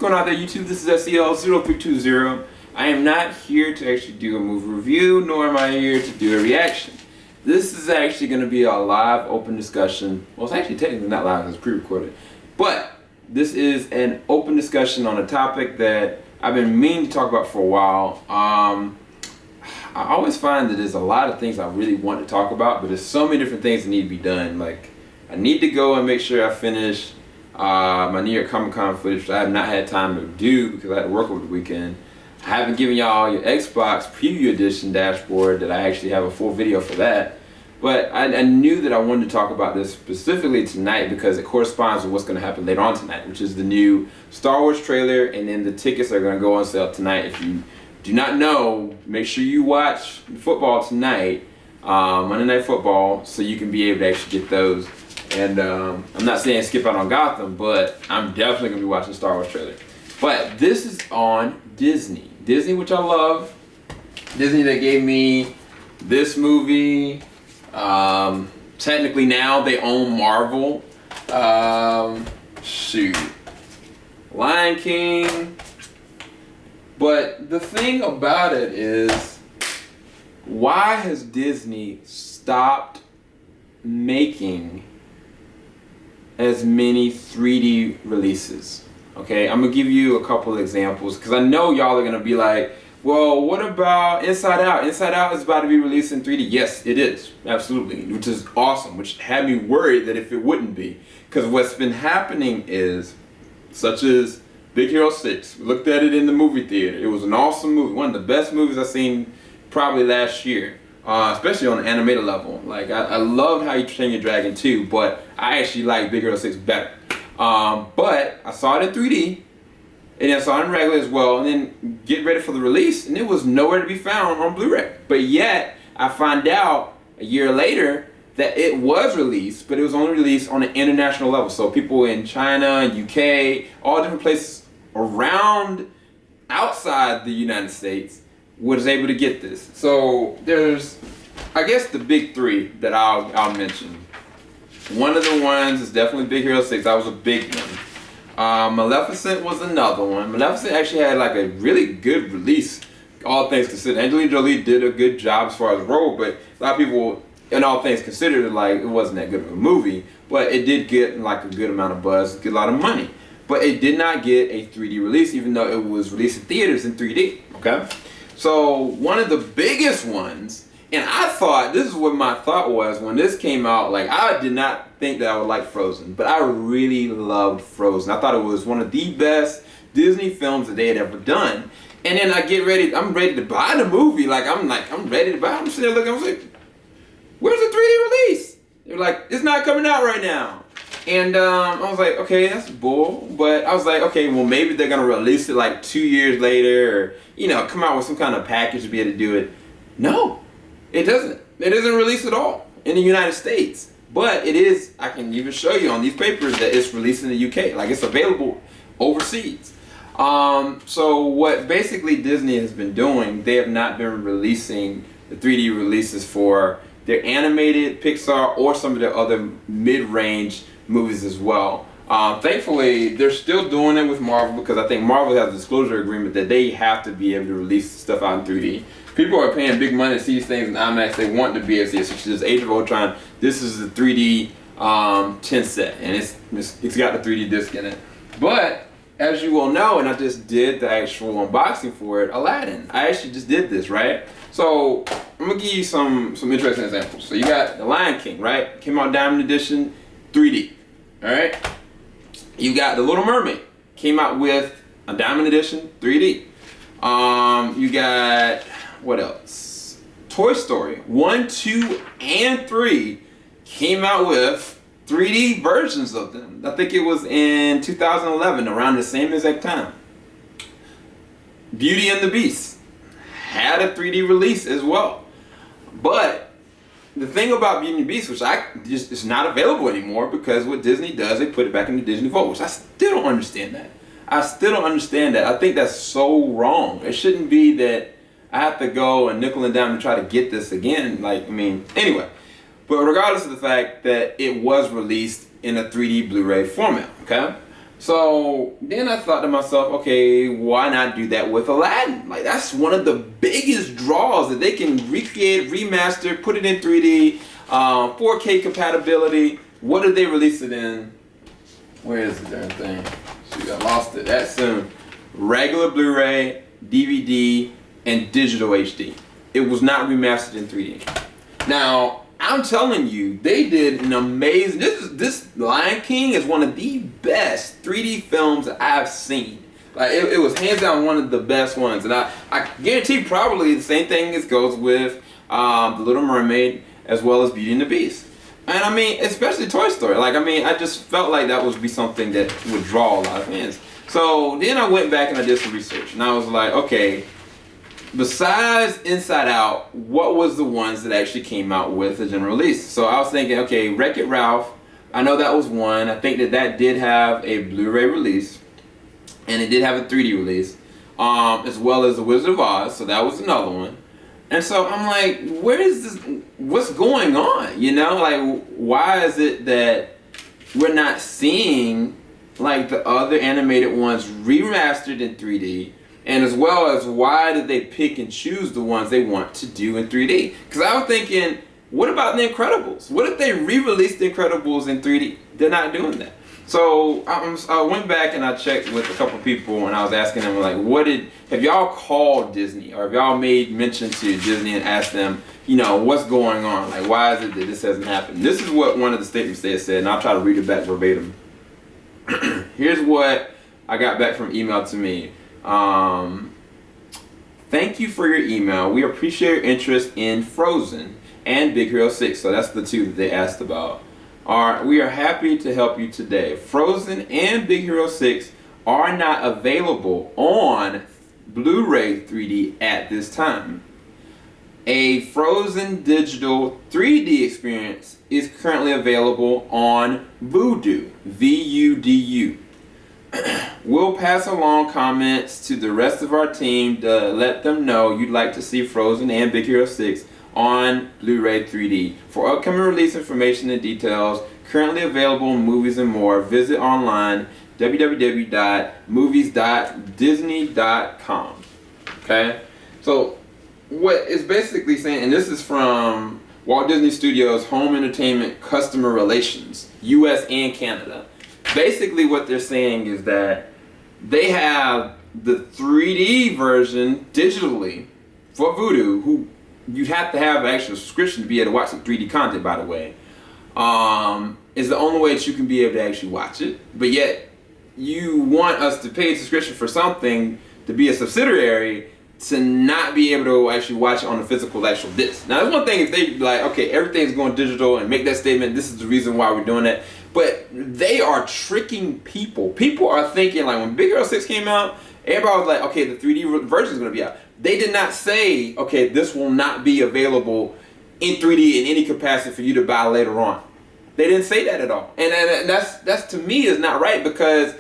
going on there, YouTube? This is SEL0320. I am not here to actually do a movie review, nor am I here to do a reaction. This is actually going to be a live, open discussion. Well, it's actually technically not live, it's pre-recorded. But this is an open discussion on a topic that I've been meaning to talk about for a while. I always find that there's a lot of things I really want to talk about, but there's so many different things that need to be done. Like, I need to go and make sure I finish my New York Comic Con footage, which I have not had time to do because I had to work over the weekend. I haven't given y'all your Xbox Preview Edition dashboard that I actually have a full video for that. But I knew that I wanted to talk about this specifically tonight because it corresponds with what's going to happen later on tonight, which is the new Star Wars trailer, and then the tickets are going to go on sale tonight. If you do not know, make sure you watch football tonight, Monday Night Football, so you can be able to actually get those. And I'm not saying skip out on Gotham, but I'm definitely going to be watching the Star Wars trailer. But this is on Disney. Disney, which I love. Disney that gave me this movie. Technically now they own Marvel. Shoot. Lion King. But the thing about it is, why has Disney stopped making as many 3D releases? Okay, I'm gonna give you a couple of examples because I know y'all are gonna be like, well, what about Inside Out? Inside Out is about to be released in 3D. Yes, it is, absolutely, which is awesome, which had me worried that if it wouldn't be. Because what's been happening is, such as Big Hero 6, we looked at it in the movie theater. It was an awesome movie, one of the best movies I've seen probably last year. Especially on an animated level. Like, I loved How You Train Your Dragon 2, but I actually like Big Hero 6 better. But I saw it in 3D, and then I saw it in regular as well, and then get ready for the release, and it was nowhere to be found on Blu-ray. But yet, I find out a year later that it was released, but it was only released on an international level. So people in China, UK, all different places around, outside the United States, was able to get this. So there's, I guess, the big three that I'll mention. One of the ones is definitely Big Hero 6. That was a big one. Maleficent was another one. Maleficent actually had like a really good release, all things considered. Angelina Jolie did a good job as far as role, but a lot of people, in all things considered, like, it wasn't that good of a movie, but it did get like a good amount of buzz, get a lot of money. But it did not get a 3D release, even though it was released in theaters in 3D, okay? So one of the biggest ones, and I thought, this is what my thought was when this came out, like, I did not think that I would like Frozen, but I really loved Frozen. I thought it was one of the best Disney films that they had ever done. And then I'm ready to buy the movie, I'm ready to buy it. I'm sitting there looking, I was like, where's the 3D release? They're like, it's not coming out right now. And I was like, okay, that's bull. But I was like, okay, well, maybe they're going to release it like 2 years later, or, you know, come out with some kind of package to be able to do it. No, it doesn't. It isn't released at all in the United States. But it is, I can even show you on these papers that it's released in the UK. Like, it's available overseas. So what basically Disney has been doing, they have not been releasing the 3D releases for their animated Pixar or some of their other mid-range movies as well. Thankfully, they're still doing it with Marvel because I think Marvel has a disclosure agreement that they have to be able to release stuff out in 3D. People are paying big money to see these things in IMAX. They want to be able to see it, such as Age of Ultron. This is the 3D 10 set, and it's got the 3D disc in it. But as you will know, and I just did the actual unboxing for it, Aladdin. I actually just did this, right? So I'm gonna give you some interesting examples. So you got the Lion King, right? Came out Diamond Edition, 3D. All right. You got the Little Mermaid. Came out with a Diamond Edition, 3D. You got, what else? Toy Story 1, 2, and 3 came out with 3D versions of them. I think it was in 2011, around the same exact time. Beauty and the Beast had a 3D release as well. But the thing about Beauty and the Beast, which it's not available anymore because what Disney does, they put it back into Disney Vault, which I still don't understand that. I still don't understand that. I think that's so wrong. It shouldn't be that I have to go and nickel and dime to try to get this again. Like, I mean, anyway. But regardless of the fact that it was released in a 3D Blu-ray format, okay? So then I thought to myself, okay, why not do that with Aladdin? Like, that's one of the biggest draws, that they can recreate, remaster, put it in 3D, 4K compatibility. What did they release it in? Where is the darn thing? Shoot, I lost it that soon. Regular Blu-ray, DVD, and digital HD. It was not remastered in 3D. Now, I'm telling you, they did an amazing. This Lion King is one of the best 3D films that I've seen. Like, it was hands down one of the best ones, and I guarantee probably the same thing as goes with The Little Mermaid as well as Beauty and the Beast. And I mean, especially Toy Story. Like, I mean, I just felt like that would be something that would draw a lot of fans. So then I went back and I did some research, and I was like, okay, besides Inside Out, what was the ones that actually came out with a general release? So I was thinking, okay, Wreck-It Ralph, I know that was one. I think that did have a Blu-ray release, and it did have a 3D release, as well as The Wizard of Oz, so that was another one. And so I'm like, where is this, what's going on? You know, like, why is it that we're not seeing like the other animated ones remastered in 3D? And as well as, why did they pick and choose the ones they want to do in 3D? Because I was thinking, what about The Incredibles? What if they re-released The Incredibles in 3D? They're not doing that. So I went back and I checked with a couple people, and I was asking them, like, have y'all called Disney, or have y'all made mention to Disney and asked them, you know, what's going on? Like, why is it that this hasn't happened? This is what one of the statements they said, and I'll try to read it back verbatim. Here's what I got back from email to me. Thank you for your email. We appreciate your interest in Frozen and Big Hero 6. So that's the two that they asked about. We are happy to help you today. Frozen and Big Hero 6 are not available on Blu-ray 3D at this time. A Frozen digital 3D experience is currently available on VUDU, VUDU. We'll pass along comments to the rest of our team to let them know you'd like to see Frozen and Big Hero 6 on Blu-ray 3D. For upcoming release information and details, currently available in movies and more, visit online www.movies.disney.com. Okay? So what it's basically saying, and this is from Walt Disney Studios Home Entertainment Customer Relations, US and Canada. Basically what they're saying is that they have the 3D version digitally for VUDU, who you'd have to have an actual subscription to be able to watch the 3D content, by the way. Is the only way that you can be able to actually watch it. But yet, you want us to pay a subscription for something to be a subsidiary to not be able to actually watch it on the physical actual disc. Now, that's one thing if they like, okay, everything's going digital and make that statement, this is the reason why we're doing that. But they are tricking people. People are thinking, like, when Big Hero 6 came out, everybody was like, okay, the 3D version is going to be out. They did not say, okay, this will not be available in 3D in any capacity for you to buy later on. They didn't say that at all. And that's to me is not right, because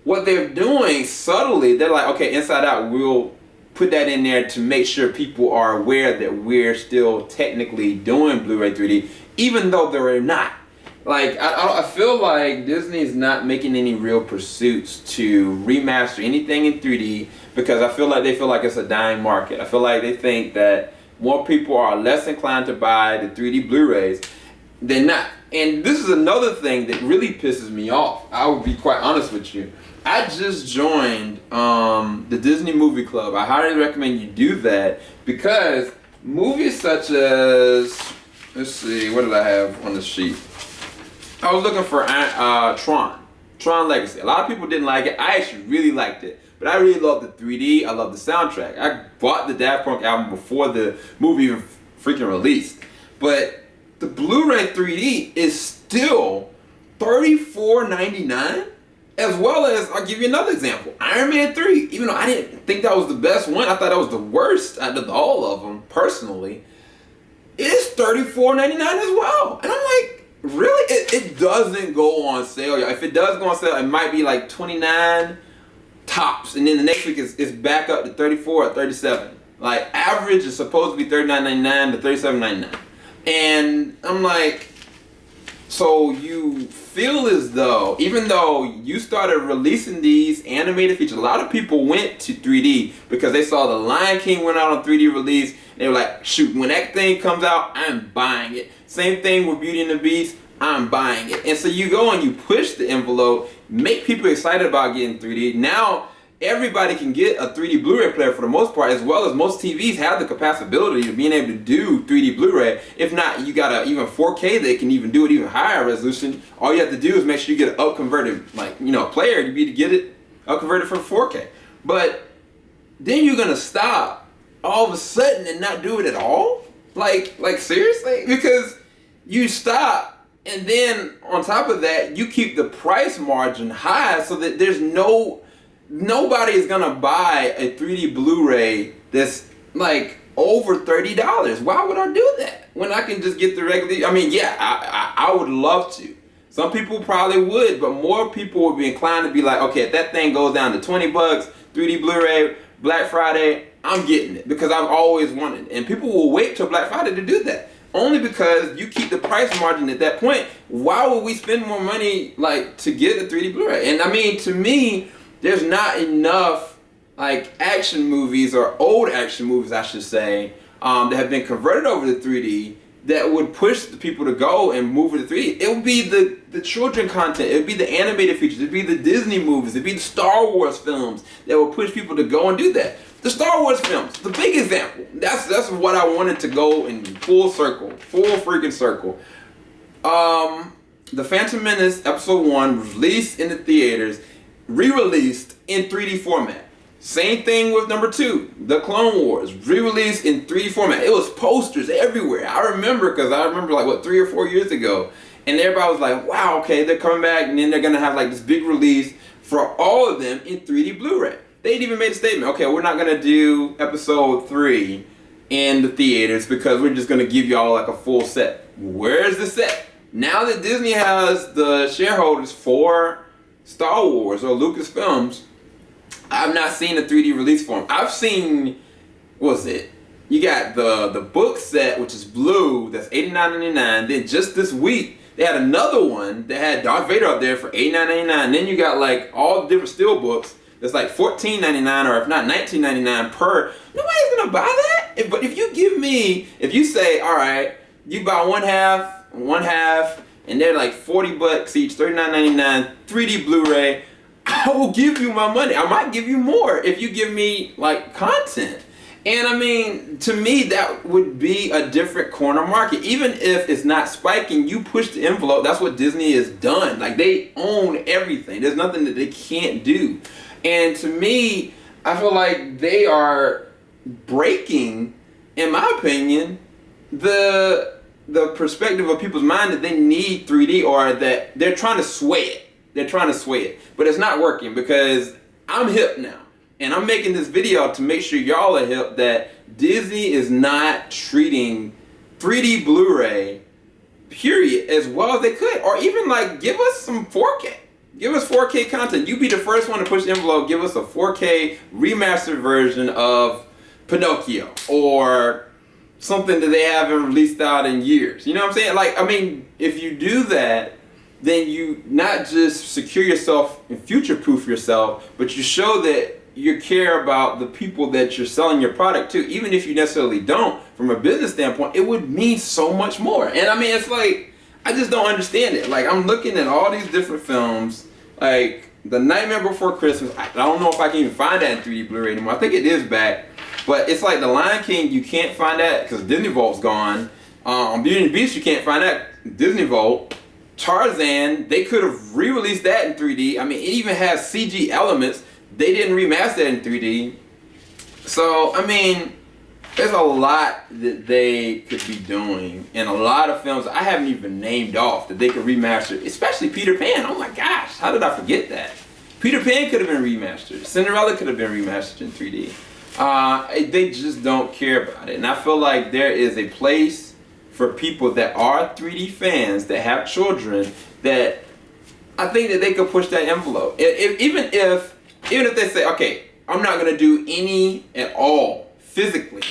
what they're doing subtly, they're like, okay, Inside Out, we'll put that in there to make sure people are aware that we're still technically doing Blu-ray 3D, even though they're not. Like, I feel like Disney's not making any real pursuits to remaster anything in 3D, because I feel like they feel like it's a dying market. I feel like they think that more people are less inclined to buy the 3D Blu-rays than not. And this is another thing that really pisses me off. I will be quite honest with you. I just joined the Disney Movie Club. I highly recommend you do that, because movies such as, let's see, what did I have on the sheet? I was looking for Tron Legacy. A lot of people didn't like it. I actually really liked it. But I really loved the 3D. I love the soundtrack. I bought the Daft Punk album before the movie even freaking released. But the Blu-ray 3D is still $34.99. As well as, I'll give you another example, Iron Man 3. Even though I didn't think that was the best one, I thought that was the worst out of all of them, personally. It's $34.99 as well. And I'm like, really? It doesn't go on sale, y'all. If it does go on sale, it might be like $29 tops, and then the next week it's back up to $34 or $37. Like, average is supposed to be $39.99 to $37.99. And I'm like, so you feel as though, even though you started releasing these animated features, a lot of people went to 3D because they saw The Lion King went out on 3D release. They were like, shoot, when that thing comes out, I'm buying it. Same thing with Beauty and the Beast, I'm buying it. And so you go and you push the envelope, make people excited about getting 3D. Now, everybody can get a 3D Blu-ray player for the most part, as well as most TVs have the capability of being able to do 3D Blu-ray. If not, you got even 4K, they can even do it even higher resolution. All you have to do is make sure you get an up-converted, player to be to get it up-converted for 4K. But then you're gonna stop all of a sudden and not do it at all? Like seriously? Because you stop, and then on top of that, you keep the price margin high so that there's nobody is gonna buy a 3D Blu-ray that's like over $30. Why would I do that when I can just get the regular? I mean, yeah, I would love to. Some people probably would, but more people would be inclined to be like, okay, if that thing goes down to 20 bucks, 3D Blu-ray, Black Friday, I'm getting it because I've always wanted it. And people will wait till Black Friday to do that. Only because you keep the price margin at that point. Why would we spend more money to get a 3D Blu-ray? And I mean, to me, there's not enough action movies, or old action movies I should say, that have been converted over to 3D that would push the people to go and move to 3D. It would be the children content, it would be the animated features, it would be the Disney movies, it would be the Star Wars films that would push people to go and do that. The Star Wars films, the big example. That's what I wanted to go in full freaking circle. The Phantom Menace Episode 1 was released in the theaters, re-released in 3D format. Same thing with number 2, The Clone Wars, re-released in 3D format. It was posters everywhere. I remember 3 or 4 years ago, and everybody was like, wow, okay, they're coming back, and then they're gonna have this big release for all of them in 3D Blu-ray. They even made a statement, okay, we're not gonna do Episode 3 in the theaters because we're just gonna give y'all a full set. Where's the set? Now that Disney has the shareholders for Star Wars or Lucasfilms, I've not seen a 3D release for them. I've seen, you got the book set, which is blue, that's $89.99. Then just this week, they had another one that had Darth Vader up there for $89.99. Then you got all the different steel books that's $14.99, or if not $19.99 per. Nobody's gonna buy that. But if you say, all right, you buy one half, and they're 40 bucks each, $39.99, 3D Blu-ray, I will give you my money. I might give you more if you give me content. And I mean, to me, that would be a different corner market. Even if it's not spiking, you push the envelope. That's what Disney has done. They own everything. There's nothing that they can't do. And to me, I feel like they are breaking, in my opinion, the perspective of people's mind that they need 3D, or that they're trying to sway it. But it's not working because I'm hip now. And I'm making this video to make sure y'all are hip that Disney is not treating 3D Blu-ray, period, as well as they could. Or even give us some 4K. Give us 4K content. You be the first one to push the envelope. Give us a 4K remastered version of Pinocchio, or something that they haven't released out in years. You know what I'm saying? If you do that, then you not just secure yourself and future-proof yourself, but you show that you care about the people that you're selling your product to. Even if you necessarily don't, from a business standpoint, it would mean so much more. And I mean, it's I just don't understand it. I'm looking at all these different films, The Nightmare Before Christmas. I don't know if I can even find that in 3D Blu-ray anymore. I think it is back. But it's The Lion King, you can't find that because Disney Vault's gone. Beauty and the Beast, you can't find that. Disney Vault. Tarzan, they could have re-released that in 3D. I mean, it even has CG elements. They didn't remaster it in 3D. So, I mean, there's a lot that they could be doing, and a lot of films I haven't even named off that they could remaster, especially Peter Pan. Oh my gosh, how did I forget that? Peter Pan could have been remastered. Cinderella could have been remastered in 3D. They just don't care about it. And I feel like there is a place for people that are 3D fans, that have children, that I think that they could push that envelope. Even if they say, okay, I'm not gonna do any at all physically,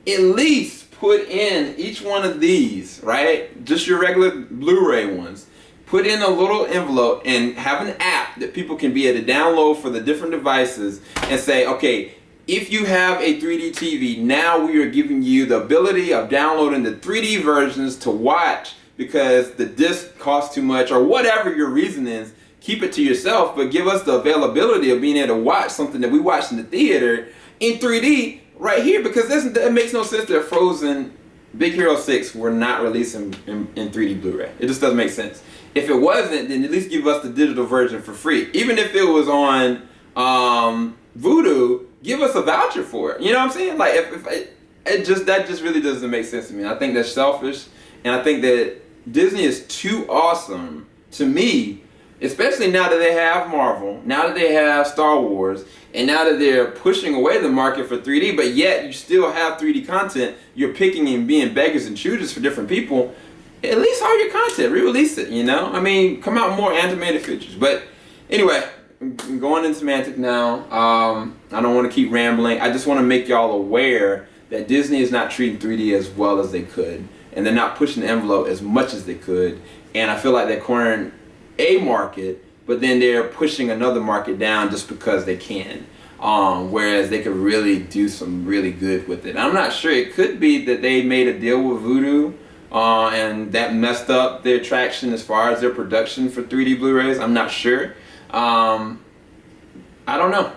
at least put in each one of these, right? Just your regular Blu-ray ones. put in a little envelope and have an app that people can be able to download for the different devices and say, okay, if you have a 3D TV, now we are giving you the ability of downloading the 3D versions to watch because the disc costs too much or whatever your reason is. Keep it to yourself, but give us the availability of being able to watch something that we watched in the theater in 3D right here, because it makes no sense that Frozen Big Hero 6 were not releasing in 3D Blu-ray. It just doesn't make sense. If it wasn't, then at least give us the digital version for free. Even if it was on VUDU, give us a voucher for it. You know what I'm saying? Like, that just really doesn't make sense to me. I think that's selfish, and I think that Disney is too awesome to me, especially now that they have Marvel, now that they have Star Wars, and now that they're pushing away the market for 3D, but yet you still have 3D content. You're picking and being beggars and choosers for different people. At least all your content, re-release it, you know? I mean, come out with more animated features. But anyway, I'm going in semantic now. I don't want to keep rambling. I just want to make y'all aware that Disney is not treating 3D as well as they could, and they're not pushing the envelope as much as they could. And I feel like they're cornering a market, but then they're pushing another market down just because they can. Whereas they could really do some really good with it. I'm not sure. It could be that they made a deal with VUDU, and that messed up their traction as far as their production for 3D Blu-rays. I'm not sure. I don't know.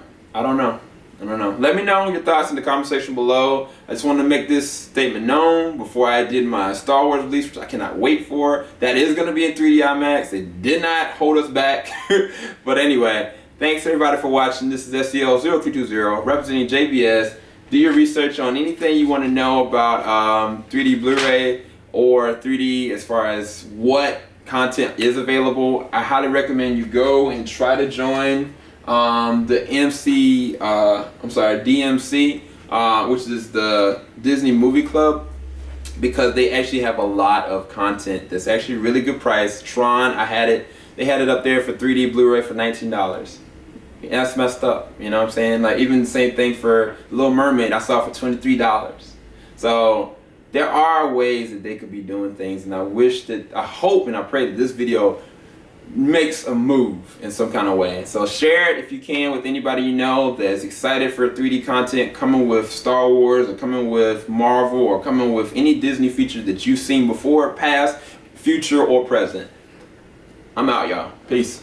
Let me know your thoughts in the comment section below. I just wanted to make this statement known before I did my Star Wars release, which I cannot wait for. That is going to be in 3D IMAX. They did not hold us back. But anyway, thanks everybody for watching. This is SEL0320 representing JVS. Do your research on anything you want to know about 3D Blu-ray or 3D as far as what content is available. I highly recommend you go and try to join the DMC, which is the Disney Movie Club, because they actually have a lot of content that's actually really good price. Tron, they had it up there for 3D Blu-ray for $19. And that's messed up, you know what I'm saying? Like, even the same thing for Little Mermaid, I saw it for $23. So there are ways that they could be doing things, and I hope and I pray that this video makes a move in some kind of way. So share it if you can with anybody you know that's excited for 3D content coming with Star Wars, or coming with Marvel, or coming with any Disney feature that you've seen before, past, future, or present. I'm out, y'all. Peace.